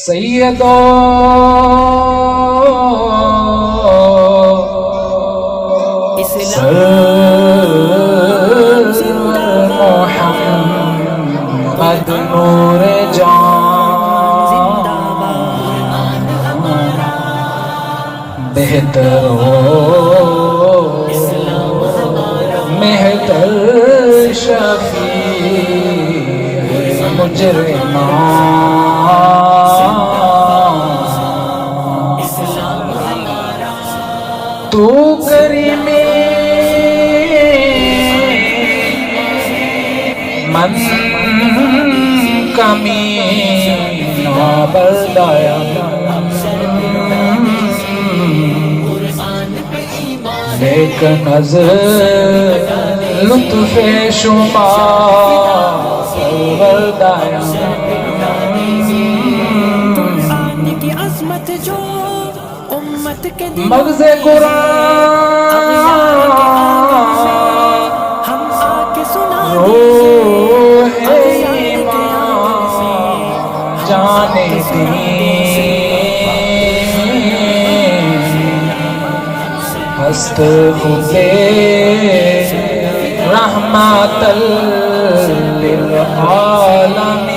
سیدو محمد نور جان بہتر مہتر شفیع مجرمان تو کریم من کمین بردایا ایک نظر لطف شما بردایا قرآن کی عظمت جو امت کے مغز قرآن ہم آ کے سنا روح ایمان جانے ہست مجھے رحمت للعالمین